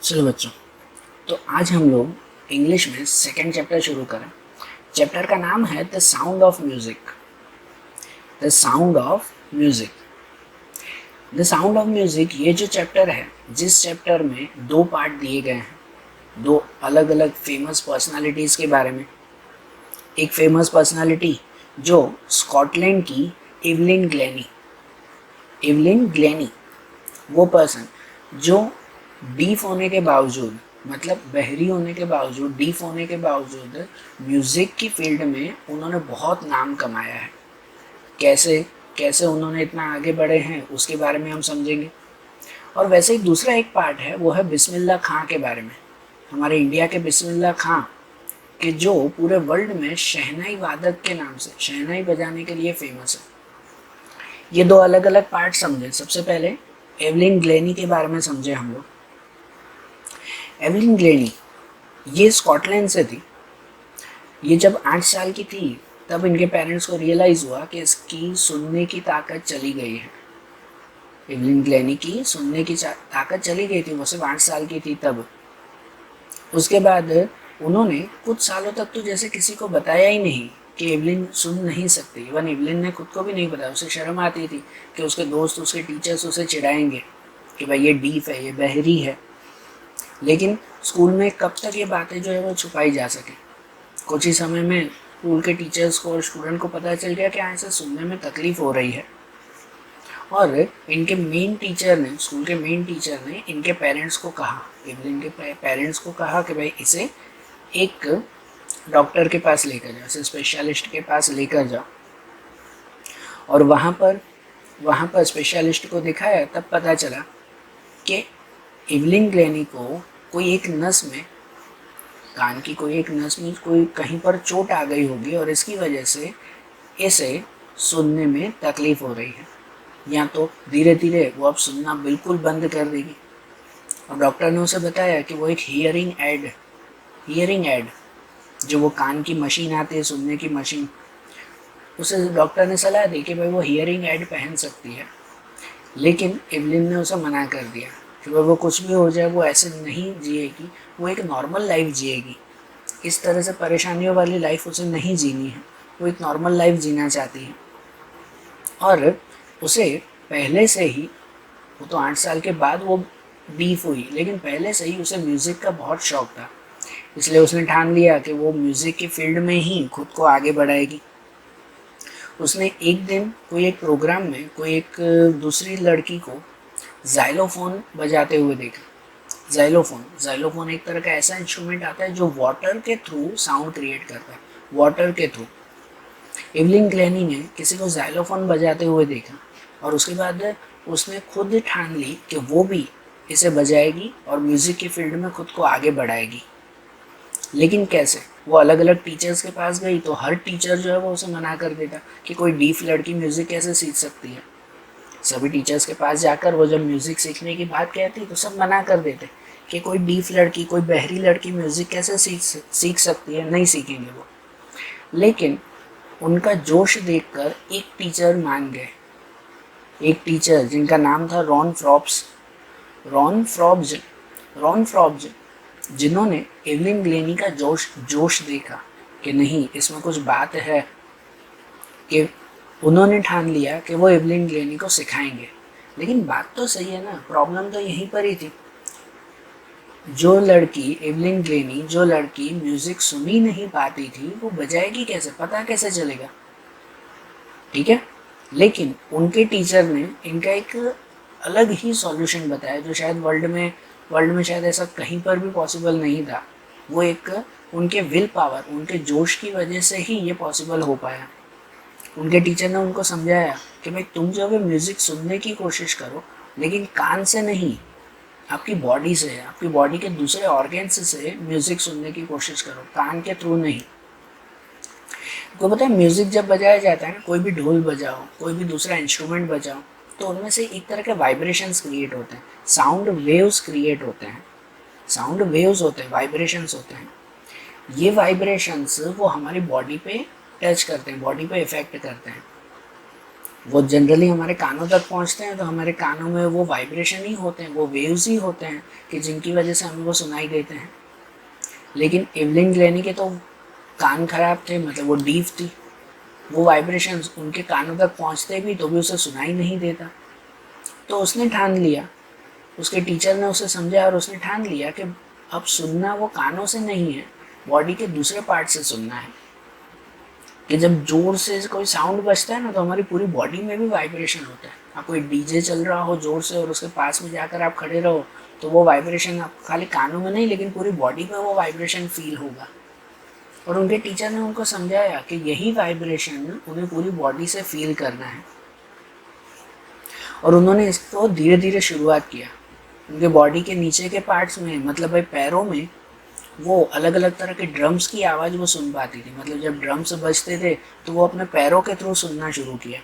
चलो बच्चों, तो आज हम लोग इंग्लिश में सेकेंड चैप्टर शुरू करें। चैप्टर का नाम है the sound of music. The sound of music the sound of music ये जो चैप्टर है, जिस चैप्टर में दो पार्ट दिए गए हैं, दो अलग अलग फेमस पर्सनालिटीज़ के बारे में। एक फेमस पर्सनालिटी जो स्कॉटलैंड की इवलिन ग्लेनी, वो पर्सन जो डीफ होने के बावजूद, मतलब बहरी होने के बावजूद, डीफ होने के बावजूद म्यूज़िक की फील्ड में उन्होंने बहुत नाम कमाया है। कैसे कैसे उन्होंने इतना आगे बढ़े हैं उसके बारे में हम समझेंगे। और वैसे ही दूसरा एक पार्ट है, वो है बिस्मिल्लाह खां के बारे में। हमारे इंडिया के बिस्मिल्लाह खां के जो पूरे वर्ल्ड में शहनाई वादक के नाम से, शहनाई बजाने के लिए फेमस है। ये दो अलग अलग पार्ट समझे। सबसे पहले एवलिन ग्लेनी के बारे में समझे हम लोग। एवलिन ग्लेनी ये स्कॉटलैंड से थी। ये जब 8 साल की थी तब इनके पेरेंट्स को रियलाइज़ हुआ कि इसकी सुनने की ताकत चली गई है। एवलिन ग्लेनी की सुनने की ताकत चली गई थी, वो सिर्फ 8 साल की थी तब। उसके बाद उन्होंने कुछ सालों तक तो जैसे किसी को बताया ही नहीं कि एवलिन सुन नहीं सकती। इवन एवलिन ने खुद को भी नहीं बताया। उसे शर्म आती थी कि उसके दोस्त, उसके टीचर्स उसे चिढ़ाएंगे कि भाई ये डीफ है, ये बहरी है। लेकिन स्कूल में कब तक ये बातें जो है वो छुपाई जा सके। कुछ ही समय में स्कूल के टीचर्स को और स्टूडेंट को पता चल गया कि हाँ, इसे सुनने में तकलीफ़ हो रही है। और इनके मेन टीचर ने, स्कूल के मेन टीचर ने इनके पेरेंट्स को कहा, एवलिन के पेरेंट्स को कहा कि भाई इसे एक डॉक्टर के पास लेकर जाओ, इसे स्पेशलिस्ट के पास लेकर जाओ। और वहाँ पर स्पेशलिस्ट को दिखाया, तब पता चला कि एवलिन ग्लेनी को कोई एक नस में, कान की कोई एक नस में कोई कहीं पर चोट आ गई होगी और इसकी वजह से इसे सुनने में तकलीफ़ हो रही है, या तो धीरे धीरे वो अब सुनना बिल्कुल बंद कर देगी। और डॉक्टर ने उसे बताया कि वो एक हियरिंग एड जो वो कान की मशीन आती है, सुनने की मशीन, उसे डॉक्टर ने सलाह दी कि भाई वो हियरिंग एड पहन सकती है। लेकिन एवलिन ने उसे मना कर दिया कि वो कुछ भी हो जाए वो ऐसे नहीं जिएगी, वो एक नॉर्मल लाइफ जिएगी। इस तरह से परेशानियों वाली लाइफ उसे नहीं जीनी है, वो एक नॉर्मल लाइफ जीना चाहती है। और उसे पहले से ही, वो तो 8 साल के बाद वो डीफ हुई, लेकिन पहले से ही उसे म्यूज़िक का बहुत शौक था। इसलिए उसने ठान लिया कि वो म्यूज़िक की फील्ड में ही खुद को आगे बढ़ाएगी। उसने एक दिन कोई एक प्रोग्राम में कोई एक दूसरी लड़की को ज़ाइलोफोन बजाते हुए देखा। ज़ाइलोफोन एक तरह का ऐसा इंस्ट्रूमेंट आता है जो वाटर के थ्रू साउंड क्रिएट करता है, वाटर के थ्रू। एवलिन ग्लेनी ने किसी को ज़ाइलोफोन बजाते हुए देखा और उसके बाद उसने खुद ठान ली कि वो भी इसे बजाएगी और म्यूज़िक की फील्ड में खुद को आगे बढ़ाएगी। लेकिन कैसे? वो अलग अलग टीचर्स के पास गई तो हर टीचर जो है वो उसे मना कर देता कि कोई डीफ लड़की म्यूज़िक कैसे सीख सकती है। सभी टीचर्स के पास जाकर वो जब म्यूज़िक सीखने की बात कहती तो सब मना कर देते कि कोई डीफ लड़की, कोई बहरी लड़की म्यूज़िक कैसे सीख सकती है, नहीं सीखेंगे वो। लेकिन उनका जोश देखकर एक टीचर मान गए। एक टीचर जिनका नाम था रॉन फ्रॉब्ज, जिन्होंने एवलिन ग्लेनी का जोश देखा कि नहीं, इसमें कुछ बात है, कि उन्होंने ठान लिया कि वो एवलिन ग्लेनी को सिखाएंगे। लेकिन बात तो सही है ना, प्रॉब्लम तो यहीं पर ही थी। जो लड़की म्यूज़िक सुन ही नहीं पाती थी, वो बजाएगी कैसे, पता कैसे चलेगा? ठीक है। लेकिन उनके टीचर ने इनका एक अलग ही सॉल्यूशन बताया जो शायद वर्ल्ड में शायद ऐसा कहीं पर भी पॉसिबल नहीं था। वो एक उनके विल पावर, उनके जोश की वजह से ही ये पॉसिबल हो पाया। उनके टीचर ने उनको समझाया कि भाई तुम जो है म्यूज़िक सुनने की कोशिश करो, लेकिन कान से नहीं, आपकी बॉडी से, आपकी बॉडी के दूसरे ऑर्गेन्स से म्यूज़िक सुनने की कोशिश करो, कान के थ्रू नहीं। को पता है, म्यूज़िक जब बजाया जाता है ना, कोई भी ढोल बजाओ, कोई भी दूसरा इंस्ट्रूमेंट बजाओ, तो उनमें से एक तरह के वाइब्रेशंस क्रिएट होते हैं, साउंड वेव्स क्रिएट होते हैं, वाइब्रेशंस होते हैं। ये वाइब्रेशंस वो हमारी बॉडी पे टच करते हैं, बॉडी पे इफ़ेक्ट करते हैं। वो जनरली हमारे कानों तक पहुंचते हैं, तो हमारे कानों में वो वाइब्रेशन ही होते हैं, वो वेव्स ही होते हैं कि जिनकी वजह से हमें वो सुनाई देते हैं। लेकिन एवलिन ग्लेनी के तो कान खराब थे, मतलब वो डीफ थी, वो वाइब्रेशंस उनके कानों तक पहुंचते भी तो भी उसे सुनाई नहीं देता। तो उसने ठान लिया, उसके टीचर ने उसे समझा और उसने ठान लिया कि अब सुनना वो कानों से नहीं है, बॉडी के दूसरे पार्ट से सुनना है। कि जब जोर से कोई साउंड बजता है ना, तो हमारी पूरी बॉडी में भी वाइब्रेशन होता है। आप कोई डीजे चल रहा हो जोर से और उसके पास में जाकर आप खड़े रहो, तो वो वाइब्रेशन आप खाली कानों में नहीं लेकिन पूरी बॉडी में वो वाइब्रेशन फील होगा। और उनके टीचर ने उनको समझाया कि यही वाइब्रेशन उन्हें पूरी बॉडी से फील करना है। और उन्होंने इसको धीरे धीरे शुरुआत किया। उनके बॉडी के नीचे के पार्ट्स में, मतलब भाई पैरों में, वो अलग अलग तरह के ड्रम्स की आवाज़ वो सुन पाती थी। मतलब जब ड्रम्स बजते थे तो वो अपने पैरों के थ्रू सुनना शुरू किया,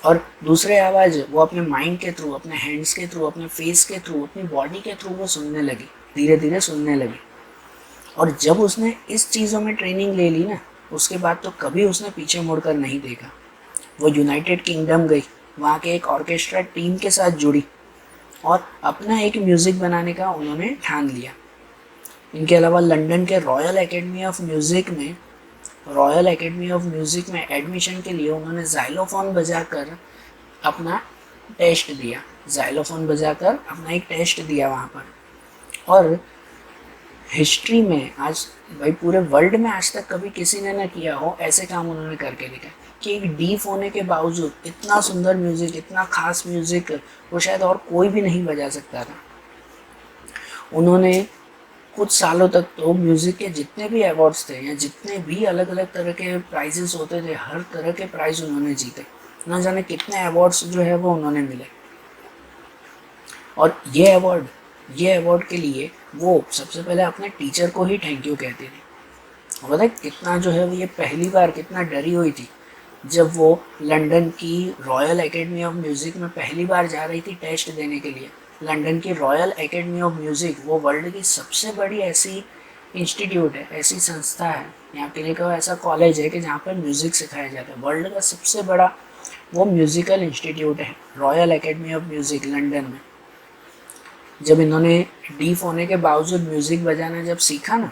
और दूसरे आवाज़ वो अपने माइंड के थ्रू, अपने हैंड्स के थ्रू, अपने फेस के थ्रू, अपनी बॉडी के थ्रू वो सुनने लगी, धीरे धीरे सुनने लगी। और जब उसने इस चीज़ों में ट्रेनिंग ले ली ना, उसके बाद तो कभी उसने पीछे मुड़कर नहीं देखा। वो यूनाइटेड किंगडम गई, वहाँ के एक ऑर्केस्ट्रा टीम के साथ जुड़ी और अपना एक म्यूज़िक बनाने का उन्होंने ठान लिया। इनके अलावा लंदन के रॉयल एकेडमी ऑफ म्यूज़िक में एडमिशन के लिए उन्होंने ज़ाइलोफोन बजाकर अपना टेस्ट दिया, अपना एक टेस्ट दिया वहाँ पर। और हिस्ट्री में आज, भाई पूरे वर्ल्ड में आज तक कभी किसी ने ना किया हो ऐसे काम उन्होंने करके दिखा कि एक डीफ होने के बावजूद इतना सुंदर म्यूज़िक, इतना खास म्यूज़िक वो शायद और कोई भी नहीं बजा सकता था। उन्होंने कुछ सालों तक तो म्यूज़िक के जितने भी अवार्ड्स थे या जितने भी अलग अलग तरह के प्राइजेस होते थे, हर तरह के प्राइज़ उन्होंने जीते। ना जाने कितने अवार्ड्स जो है वो उन्होंने मिले। और ये अवार्ड के लिए वो सबसे पहले अपने टीचर को ही थैंक यू कहती थी। और पता है कितना जो है वो ये पहली बार कितना डरी हुई थी जब वो लंदन की रॉयल एकेडमी ऑफ म्यूज़िक में पहली बार जा रही थी टेस्ट देने के लिए। लंदन की रॉयल एकेडमी ऑफ म्यूज़िक वो वर्ल्ड की सबसे बड़ी ऐसी इंस्टीट्यूट है, ऐसी संस्था है, यहाँ के लिए कहो ऐसा कॉलेज है कि जहाँ पर म्यूज़िक सिखाया जाता है। वर्ल्ड का सबसे बड़ा वो म्यूज़िकल इंस्टीट्यूट है, royal academy of music London में। जब इन्होंने डीफ होने के बावजूद म्यूज़िक बजाना जब सीखा ना,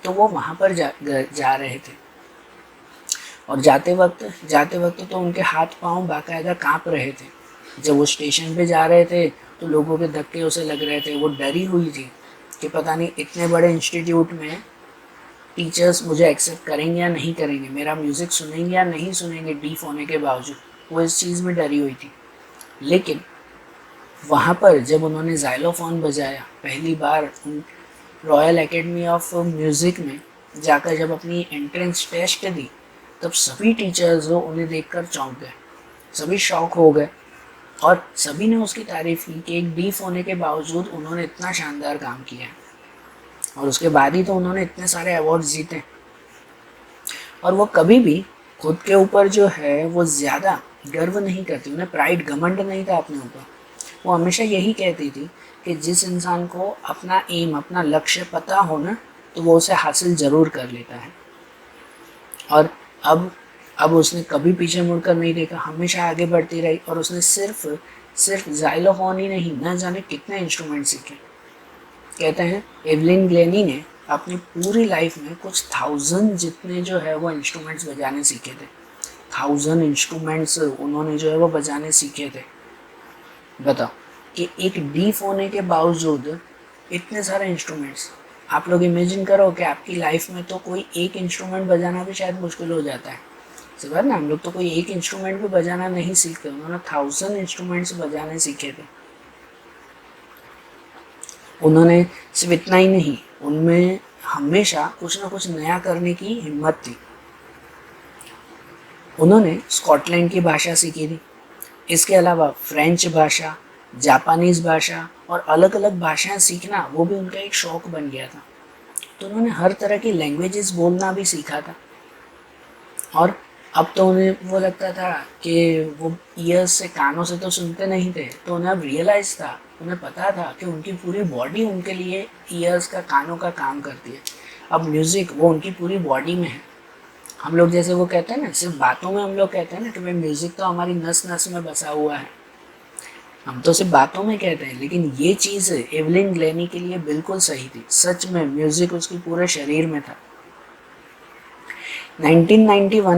तो वो वहाँ पर जा रहे थे। और जाते वक्त तो उनके हाथ पांव बाकायदा काँप रहे थे। जब वो स्टेशन पे जा रहे थे तो लोगों के धक्के उसे लग रहे थे। वो डरी हुई थी कि पता नहीं इतने बड़े इंस्टीट्यूट में टीचर्स मुझे एक्सेप्ट करेंगे या नहीं करेंगे, मेरा म्यूज़िक सुनेंगे या नहीं सुनेंगे डीफ होने के बावजूद। वो इस चीज़ में डरी हुई थी। लेकिन वहाँ पर जब उन्होंने ज़ाइलोफोन बजाया पहली बार रॉयल एकेडमी ऑफ म्यूज़िक में जाकर, जब अपनी एंट्रेंस टेस्ट दी, तब सभी टीचर्स उन्हें देखकर चौंक गए, सभी शॉक हो गए। और सभी ने उसकी तारीफ़ की कि एक डीफ होने के बावजूद उन्होंने इतना शानदार काम किया है। और उसके बाद ही तो उन्होंने इतने सारे अवार्ड जीते। और वो कभी भी खुद के ऊपर जो है वो ज़्यादा गर्व नहीं करती, उन्हें प्राइड, घमंड नहीं था अपने ऊपर। वो हमेशा यही कहती थी कि जिस इंसान को अपना एम, अपना लक्ष्य पता हो ना, तो वो उसे हासिल ज़रूर कर लेता है। और अब उसने कभी पीछे मुड़कर नहीं देखा, हमेशा आगे बढ़ती रही। और उसने सिर्फ ज़ाइलोफोन ही नहीं, न जाने कितने इंस्ट्रूमेंट सीखे। कहते हैं एवलिन ग्लेनी ने अपनी पूरी लाइफ में कुछ 1000 जितने जो है वो इंस्ट्रूमेंट्स बजाने सीखे थे। 1000 इंस्ट्रूमेंट्स उन्होंने जो है वो बजाने सीखे थे। बताओ कि एक डीफ होने के बावजूद इतने सारे इंस्ट्रूमेंट्स। आप लोग इमेजिन करो कि आपकी लाइफ में तो कोई एक इंस्ट्रूमेंट बजाना भी शायद मुश्किल हो जाता है। सही बात ना, हम लोग तो कोई एक इंस्ट्रूमेंट भी बजाना नहीं सीखते। उन्होंने 1000 इंस्ट्रूमेंट्स बजाने सीखे थे। उन्होंने सिर्फ इतना ही नहीं, उनमें हमेशा कुछ ना कुछ नया करने की हिम्मत थी। उन्होंने स्कॉटलैंड की भाषा सीखी थी। इसके अलावा फ्रेंच भाषा, जापानीज़ भाषा और अलग अलग भाषाएं सीखना वो भी उनका एक शौक़ बन गया था। तो उन्होंने हर तरह की लैंग्वेजेस बोलना भी सीखा था। और अब तो उन्हें वो लगता था कि वो ईयर्स से, कानों से तो सुनते नहीं थे, तो उन्हें अब रियलाइज़ था, उन्हें पता था कि उनकी पूरी बॉडी उनके लिए ईयर्स का, कानों का काम करती है। अब म्यूज़िक वो उनकी पूरी बॉडी में है। हम लोग जैसे वो कहते हैं ना, सिर्फ बातों में हम लोग कहते हैं ना कि भाई म्यूज़िक तो हमारी नस नस में बसा हुआ है, हम तो सिर्फ बातों में कहते हैं, लेकिन ये चीज़ एवलिन ग्लैनी के लिए बिल्कुल सही थी। सच में म्यूज़िक उसके पूरे शरीर में था। 1991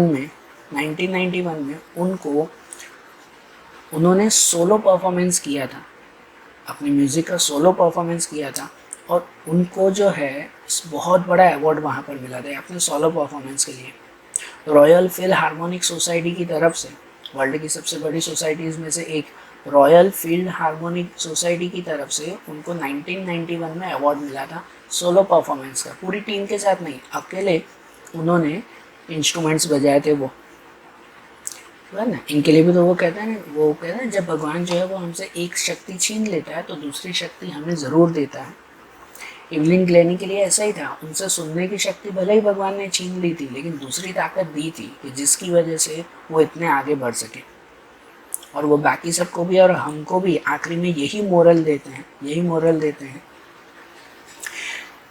में उन्होंने सोलो परफॉर्मेंस किया था, अपनी म्यूज़िक का सोलो परफॉर्मेंस किया था, और उनको जो है बहुत बड़ा अवार्ड वहाँ पर मिला था अपने सोलो परफॉर्मेंस के लिए। रॉयल फिल हार्मोनिक सोसाइटी की तरफ से, वर्ल्ड की सबसे बड़ी सोसाइटीज़ में से एक रॉयल फील्ड हार्मोनिक सोसाइटी की तरफ से उनको 1991 में अवार्ड मिला था सोलो परफॉर्मेंस का। पूरी टीम के साथ नहीं, अकेले उन्होंने इंस्ट्रूमेंट्स बजाए थे वो ना। इनके लिए भी तो वो कहते हैं ना, वो कहते हैं जब भगवान जो है वो हमसे एक शक्ति छीन लेता है तो दूसरी शक्ति हमें ज़रूर देता है। एवलिन ग्लैनी के लिए ऐसा ही था, उनसे सुनने की शक्ति भले ही भगवान ने छीन ली थी, लेकिन दूसरी ताकत दी थी कि जिसकी वजह से वो इतने आगे बढ़ सके। और वो बाकी सबको भी और हमको भी आखिरी में यही मोरल देते हैं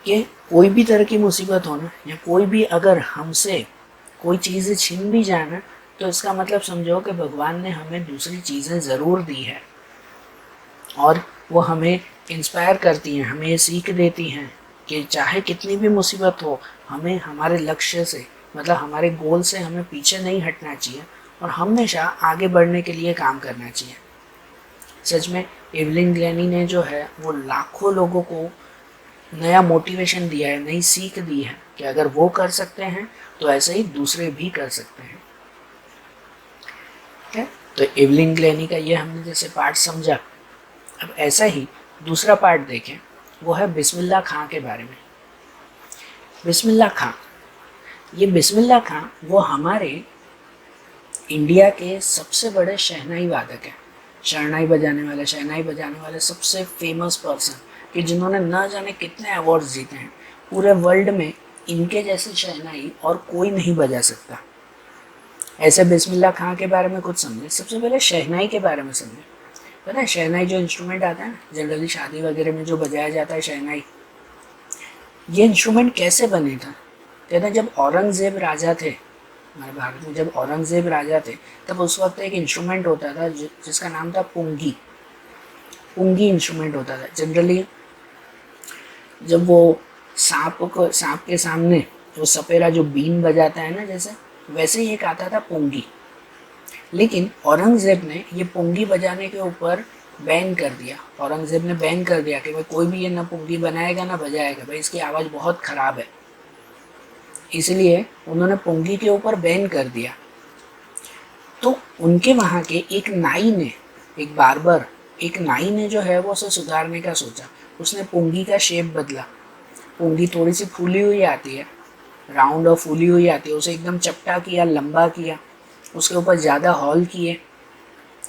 कि कोई भी तरह की मुसीबत हो ना, या कोई भी अगर हमसे कोई चीज़ छीन भी जाए ना, तो इसका मतलब समझो कि भगवान ने हमें दूसरी चीज़ें ज़रूर दी है, और वो हमें इंस्पायर करती हैं, हमें सीख देती हैं कि चाहे कितनी भी मुसीबत हो, हमें हमारे लक्ष्य से, मतलब हमारे गोल से हमें पीछे नहीं हटना चाहिए, और हमेशा आगे बढ़ने के लिए काम करना चाहिए। सच में एवलिन ग्लैनी ने जो है वो लाखों लोगों को नया मोटिवेशन दिया है, नई सीख दी है कि अगर वो कर सकते हैं तो ऐसे ही दूसरे भी कर सकते हैं। ठीक है, तो एवलिन ग्लैनी का ये हमने जैसे पार्ट समझा। अब ऐसा ही दूसरा पार्ट देखें, वो है बिस्मिल्लाह खां के बारे में। बिस्मिल्लाह खां, ये बिस्मिल्लाह खां वो हमारे इंडिया के सबसे बड़े शहनाई वादक हैं, शहनाई बजाने वाले सबसे फेमस पर्सन, कि जिन्होंने न जाने कितने अवार्ड्स जीते हैं। पूरे वर्ल्ड में इनके जैसे शहनाई और कोई नहीं बजा सकता। ऐसे बिस्मिल्लाह खां के बारे में कुछ समझे। सबसे पहले शहनाई के बारे में समझे। पता है शहनाई जो इंस्ट्रूमेंट आता है ना, जनरली शादी वगैरह में जो बजाया जाता है शहनाई, ये इंस्ट्रूमेंट कैसे बने था? कहते हैं जब औरंगजेब राजा थे हमारे भारत में, जब औरंगजेब राजा थे तब उस वक्त एक इंस्ट्रूमेंट होता था जिसका नाम था पुंगी। पुंगी इंस्ट्रूमेंट होता था। जनरली जब वो सांप के सामने वो सपेरा जो बीन बजाता है ना, जैसे वैसे ही एक आता था पुंगी। लेकिन औरंगजेब ने ये पुंगी बजाने के ऊपर बैन कर दिया। औरंगजेब ने बैन कर दिया कि भाई कोई भी ये ना पुंगी बनाएगा ना बजाएगा, भाई इसकी आवाज़ बहुत ख़राब है। इसलिए उन्होंने पुंगी के ऊपर बैन कर दिया। तो उनके वहाँ के एक नाई ने, एक नाई ने जो है वो उसे सुधारने का सोचा। उसने पुंगी का शेप बदला। पुंगी थोड़ी सी फूली हुई आती है, राउंड और फूली हुई आती है, उसे एकदम चपटा किया, लंबा किया, उसके ऊपर ज़्यादा हॉल किए,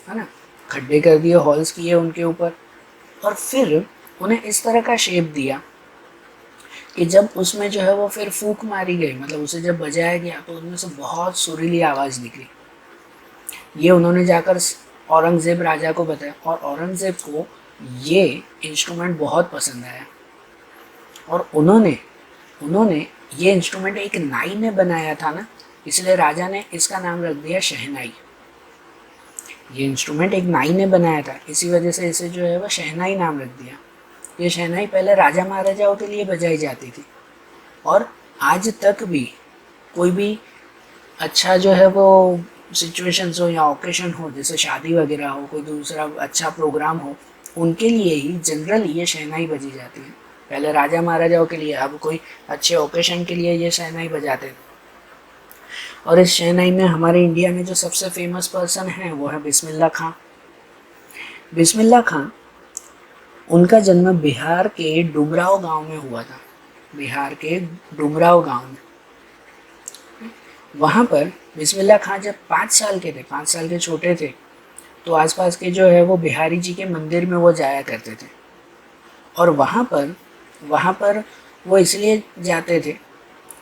है ना, खड्डे कर दिए, हॉल्स किए उनके ऊपर, और फिर उन्हें इस तरह का शेप दिया कि जब उसमें जो है वो फिर फूंक मारी गई, मतलब उसे जब बजाया गया तो उनमें से बहुत सुरीली आवाज़ निकली। ये उन्होंने जाकर औरंगज़ेब राजा को बताया, और औरंगज़ेब को ये इंस्ट्रूमेंट बहुत पसंद आया, और उन्होंने ये इंस्ट्रूमेंट एक नाई ने बनाया था ना, इसलिए राजा ने इसका नाम रख दिया शहनाई। ये इंस्ट्रूमेंट एक नाई ने बनाया था, इसी वजह से इसे जो है वह शहनाई नाम रख दिया। ये शहनाई पहले राजा महाराजाओं के लिए बजाई जाती थी, और आज तक भी कोई भी अच्छा जो है वो सिचुएशंस हो या ओकेशन हो, जैसे शादी वगैरह हो, कोई दूसरा अच्छा प्रोग्राम हो, उनके लिए ही जनरली ये शहनाई बजी जाती है। पहले राजा महाराजाओं के लिए, अब कोई अच्छे ओकेशन के लिए ये शहनाई बजाते थे। और इस शहनाई में हमारे इंडिया में जो सबसे फेमस पर्सन है वो है बिस्मिल्लाह खां। बिस्मिल्लाह खां, उनका जन्म बिहार के डुमराव गांव में हुआ था। बिहार के डुमराव गांव में, वहाँ पर बिस्मिल्लाह खां जब 5 साल के थे, 5 साल के छोटे थे, तो आसपास के जो है वो बिहारी जी के मंदिर में वो जाया करते थे। और वहाँ पर वो इसलिए जाते थे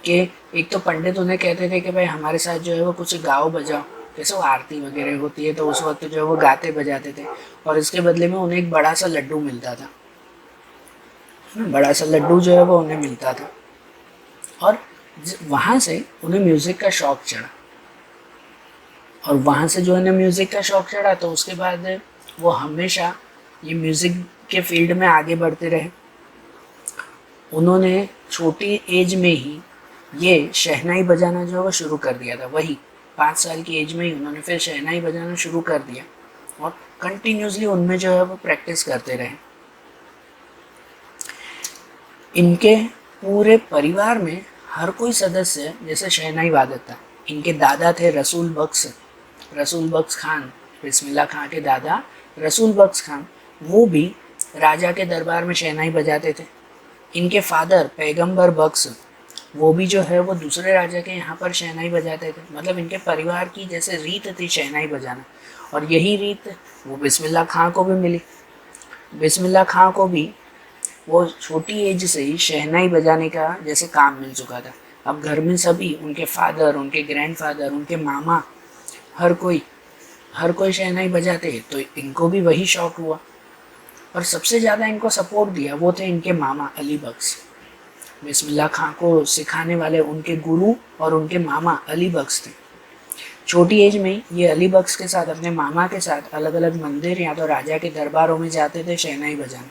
कि एक तो पंडित उन्हें कहते थे कि भाई हमारे साथ जो है वो कुछ गाओ बजाओ, जैसे वो आरती वगैरह होती है तो उस वक्त जो है वो गाते बजाते थे, और इसके बदले में उन्हें एक बड़ा सा लड्डू मिलता था। बड़ा सा लड्डू जो है वो उन्हें मिलता था। और वहाँ से उन्हें म्यूज़िक का शौक़ चढ़ा, और वहाँ से जो है म्यूज़िक का शौक़ चढ़ा तो उसके बाद वो हमेशा ये म्यूज़िक के फील्ड में आगे बढ़ते रहे। उन्होंने छोटी एज में ही ये शहनाई बजाना जो है वो शुरू कर दिया था। वही 5 साल की एज में ही उन्होंने फिर शहनाई बजाना शुरू कर दिया और कंटिन्यूसली उनमें जो है वो प्रैक्टिस करते रहे। इनके पूरे परिवार में हर कोई सदस्य जैसे शहनाई वादक था। इनके दादा थे रसूल बख्श खान, बिस्मिल्लाह खां के दादा रसूल बख्श खान, वो भी राजा के दरबार में शहनाई बजाते थे। इनके फादर पैगंबर बख्श, वो भी जो है वो दूसरे राजा के यहाँ पर शहनाई बजाते थे। मतलब इनके परिवार की जैसे रीत थी शहनाई बजाना, और यही रीत वो बिस्मिल्लाह खां को भी मिली। बिस्मिल्लाह खां को भी वो छोटी एज से ही शहनाई बजाने का जैसे काम मिल चुका था। अब घर में सभी, उनके फादर, उनके ग्रैंडफादर, उनके मामा, हर कोई शहनाई बजाते, तो इनको भी वही शौक़ हुआ। और सबसे ज़्यादा इनको सपोर्ट दिया वो थे इनके मामा अली बख्श। बिस्मिल्लाह खां को सिखाने वाले उनके गुरु और उनके मामा अली बख्श थे। छोटी एज में ये अली बख्श के साथ, अपने मामा के साथ अलग अलग मंदिर या तो राजा के दरबारों में जाते थे शहनाई बजाने,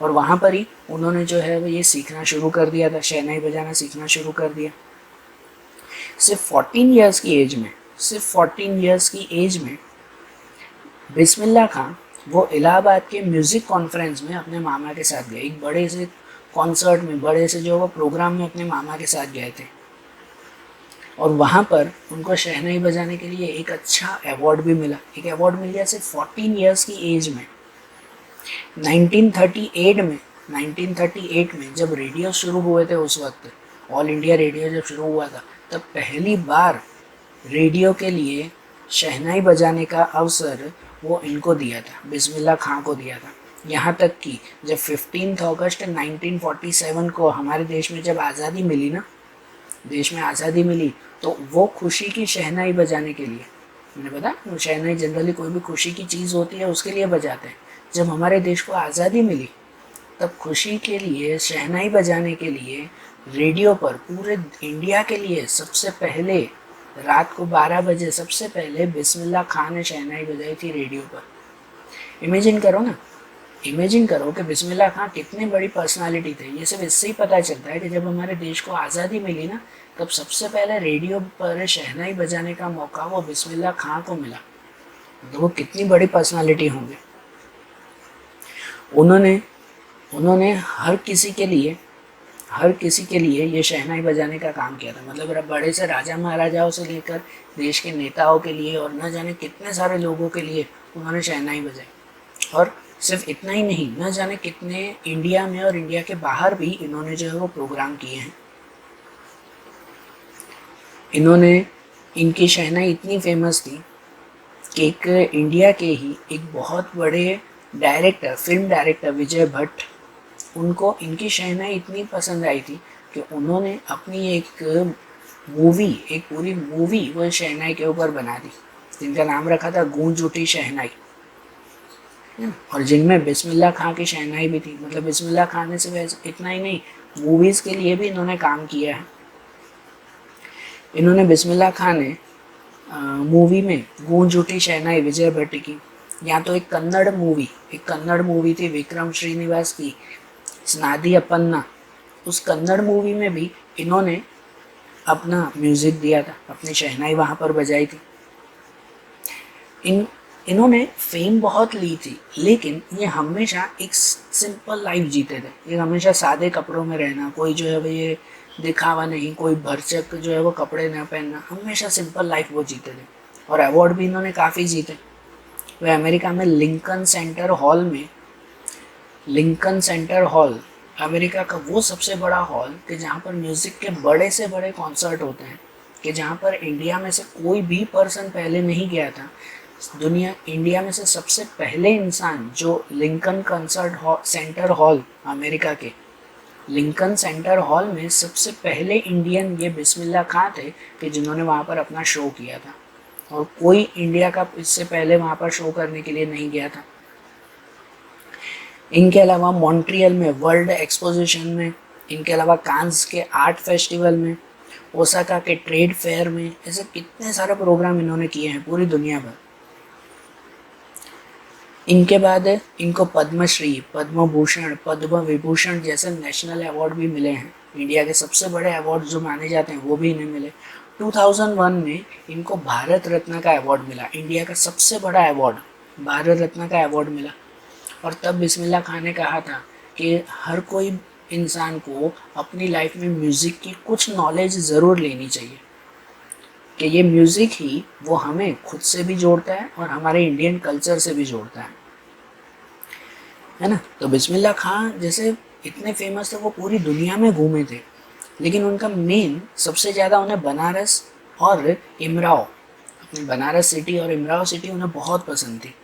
और वहाँ पर ही उन्होंने जो है वो ये सीखना शुरू कर दिया था, शहनाई बजाना सीखना शुरू कर दिया। सिर्फ 14 इयर्स की एज में बिस्मिल्लाह खां वो इलाहाबाद के म्यूज़िक कॉन्फ्रेंस में अपने मामा के साथ गए। एक बड़े से कॉन्सर्ट में, बड़े से जो वो प्रोग्राम में अपने मामा के साथ गए थे, और वहाँ पर उनको शहनाई बजाने के लिए एक अच्छा अवार्ड भी मिला। एक अवार्ड मिल गया सिर्फ 14 इयर्स की एज में। 1938 में जब रेडियो शुरू हुए थे, उस वक्त ऑल इंडिया रेडियो जब शुरू हुआ था, तब पहली बार रेडियो के लिए शहनाई बजाने का अवसर वो इनको दिया था, बिस्मिल्लाह खां को दिया था। यहाँ तक कि जब 15 अगस्त 1947 को हमारे देश में जब आज़ादी मिली ना, देश में आज़ादी मिली, तो वो खुशी की शहनाई बजाने के लिए, मैंने बताया शहनाई जनरली कोई भी खुशी की चीज़ होती है उसके लिए बजाते हैं। जब हमारे देश को आज़ादी मिली, तब खुशी के लिए शहनाई बजाने के लिए रेडियो पर पूरे इंडिया के लिए सबसे पहले रात को 12 बजे सबसे पहले बिस्मिल्लाह खां ने शहनाई बजाई थी रेडियो पर। इमेजिन करो कि बिस्मिल्लाह खां कितनी बड़ी पर्सनालिटी थे। ये सिर्फ इससे ही पता चलता है कि जब हमारे देश को आज़ादी मिली ना, तब सबसे पहले रेडियो पर शहनाई बजाने का मौका वो बिस्मिल्लाह खां को मिला। तो वो कितनी बड़ी पर्सनालिटी होंगे। उन्होंने हर किसी के लिए ये शहनाई बजाने का काम किया था। मतलब बड़े से राजा महाराजाओं से लेकर देश के नेताओं के लिए और न जाने कितने सारे लोगों के लिए उन्होंने शहनाई बजाई। और सिर्फ इतना ही नहीं, न जाने कितने इंडिया में और इंडिया के बाहर भी इन्होंने जो है वो प्रोग्राम किए हैं। इनकी शहनाई इतनी फेमस थी कि एक इंडिया के ही एक बहुत बड़े फिल्म डायरेक्टर विजय भट्ट, उनको इनकी शहनाई इतनी पसंद आई थी कि उन्होंने अपनी एक पूरी मूवी वो शहनाई के ऊपर बना दी, जिनका नाम रखा था गूंज उठी शहनाई, और जिनमें बिस्मिल्लाह खां की शहनाई भी थी। मतलब बिस्मिल्लाह खां ने सिर्फ इतना ही नहीं, मूवीज़ के लिए भी इन्होंने काम किया है। इन्होंने बिस्मिल्लाह खां ने मूवी में गूंज उठी शहनाई विजय भट्ट की, या तो एक कन्नड़ मूवी थी विक्रम श्रीनिवास की स्नादी अपन्ना, उस कन्नड़ मूवी में भी इन्होंने अपना म्यूज़िक दिया था, अपनी शहनाई वहाँ पर बजाई थी। इन्होंने फेम बहुत ली थी, लेकिन ये हमेशा एक सिंपल लाइफ जीते थे। ये हमेशा सादे कपड़ों में रहना, कोई जो है वो ये दिखावा नहीं, कोई भरचक जो है वो कपड़े न पहनना, हमेशा सिंपल लाइफ वो जीते थे। और अवार्ड भी इन्होंने काफ़ी जीते। वह अमेरिका में लिंकन सेंटर हॉल अमेरिका का वो सबसे बड़ा हॉल कि जहाँ पर म्यूज़िक के बड़े से बड़े कॉन्सर्ट होते हैं, कि जहाँ पर इंडिया में से कोई भी पर्सन पहले नहीं गया था। इंडिया में से सबसे पहले इंसान जो लिंकन सेंटर हॉल, अमेरिका के लिंकन सेंटर हॉल में सबसे पहले इंडियन ये बिस्मिल्लाह खां थे कि जिन्होंने वहाँ पर अपना शो किया था, और कोई इंडिया का इससे पहले वहाँ पर शो करने के लिए नहीं गया था। इनके अलावा मॉन्ट्रियल में वर्ल्ड एक्सपोजिशन में, इनके अलावा कांस के आर्ट फेस्टिवल में ओसाका के ट्रेड फेयर में, ऐसे कितने सारे प्रोग्राम इन्होंने किए हैं पूरी दुनिया भर। इनके बाद इनको पद्मश्री, पद्म भूषण, पद्म विभूषण जैसे नेशनल अवार्ड भी मिले हैं। इंडिया के सबसे बड़े अवार्ड जो माने जाते हैं वो भी इन्हें मिले। 2001 में इनको भारत रत्न का अवार्ड मिला, इंडिया का सबसे बड़ा अवार्ड भारत रत्न का अवार्ड मिला। और तब बिस्मिल्लाह खान ने कहा था कि हर कोई इंसान को अपनी लाइफ में म्यूज़िक की कुछ नॉलेज ज़रूर लेनी चाहिए, कि ये म्यूज़िक ही वो हमें खुद से भी जोड़ता है और हमारे इंडियन कल्चर से भी जोड़ता है ना। तो बिस्मिल्लाह खान जैसे इतने फेमस थे, वो पूरी दुनिया में घूमे थे, लेकिन उनका मेन सबसे ज़्यादा उन्हें बनारस और इमराव, अपनी बनारस सिटी और इमराव सिटी उन्हें बहुत पसंद थी।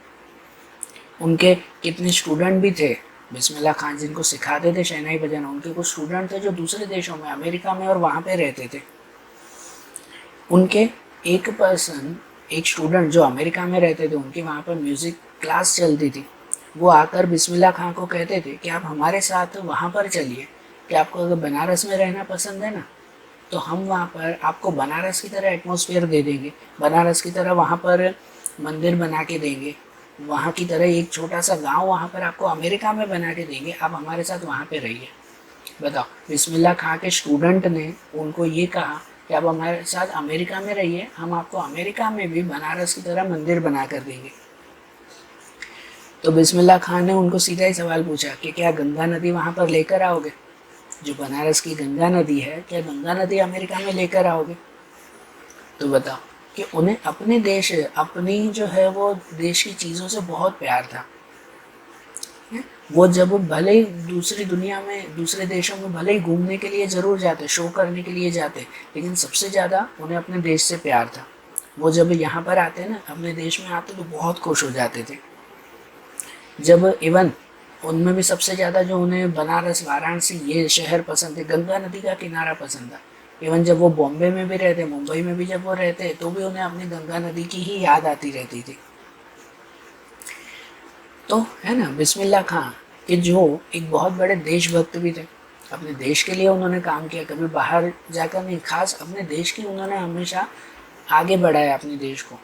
उनके कितने स्टूडेंट भी थे बिस्मिल्लाह खान जिनको सिखाते थे शहनाई बजाना। उनके कुछ स्टूडेंट थे जो दूसरे देशों में, अमेरिका में और वहाँ पे रहते थे। उनके एक स्टूडेंट जो अमेरिका में रहते थे, उनकी वहाँ पर म्यूज़िक क्लास चलती थी। वो आकर बिस्मिल्लाह खान को कहते थे कि आप हमारे साथ वहाँ पर चलिए, कि आपको अगर बनारस में रहना पसंद है ना, तो हम वहाँ पर आपको बनारस की तरह एटमॉस्फेयर दे देंगे, बनारस की तरह वहाँ पर मंदिर बना के देंगे, वहाँ की तरह एक छोटा सा गांव वहाँ पर आपको अमेरिका में बना के देंगे, आप हमारे साथ वहाँ पे रहिए। बताओ, बिस्मिल्लाह खान के स्टूडेंट ने उनको ये कहा कि आप हमारे साथ अमेरिका में रहिए, हम आपको अमेरिका में भी बनारस की तरह मंदिर बना कर देंगे। तो बिस्मिल्लाह खान ने उनको सीधा ही सवाल पूछा कि क्या गंगा नदी वहाँ पर लेकर आओगे, जो बनारस की गंगा नदी है, क्या गंगा नदी अमेरिका में लेकर आओगे। तो बताओ कि उन्हें अपने देश, अपनी जो है वो देश की चीज़ों से बहुत प्यार था। वो जब भले ही दूसरी दुनिया में, दूसरे देशों में भले ही घूमने के लिए ज़रूर जाते, शो करने के लिए जाते, लेकिन सबसे ज़्यादा उन्हें अपने देश से प्यार था। वो जब यहाँ पर आते ना, अपने देश में आते, तो बहुत खुश हो जाते थे। जब इवन उनमें भी सबसे ज़्यादा जो उन्हें बनारस, वाराणसी ये शहर पसंद थे, गंगा नदी का किनारा पसंद था। इवन जब वो बॉम्बे में भी रहते, मुंबई में भी जब वो रहते, तो भी उन्हें अपनी गंगा नदी की ही याद आती रहती थी। तो है ना, बिस्मिल्लाह खान कि जो एक बहुत बड़े देशभक्त भी थे, अपने देश के लिए उन्होंने काम किया, कभी बाहर जाकर नहीं, खास अपने देश की उन्होंने हमेशा आगे बढ़ाया अपने देश को।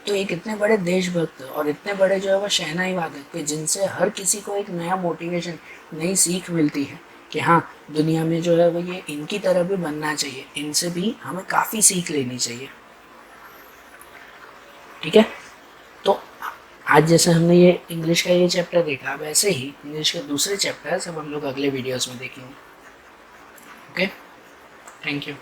तो एक इतने बड़े देशभक्त और इतने बड़े जो है वो शहनाई वादक थे, जिनसे हर किसी को एक नया मोटिवेशन, नई सीख मिलती है कि हाँ, दुनिया में जो है वो ये इनकी तरह भी बनना चाहिए, इनसे भी हमें काफ़ी सीख लेनी चाहिए। ठीक है, तो आज जैसे हमने ये इंग्लिश का ये चैप्टर देखा, वैसे ही इंग्लिश के दूसरे चैप्टर्स अब हम लोग अगले वीडियोस में देखेंगे। Okay, thank you.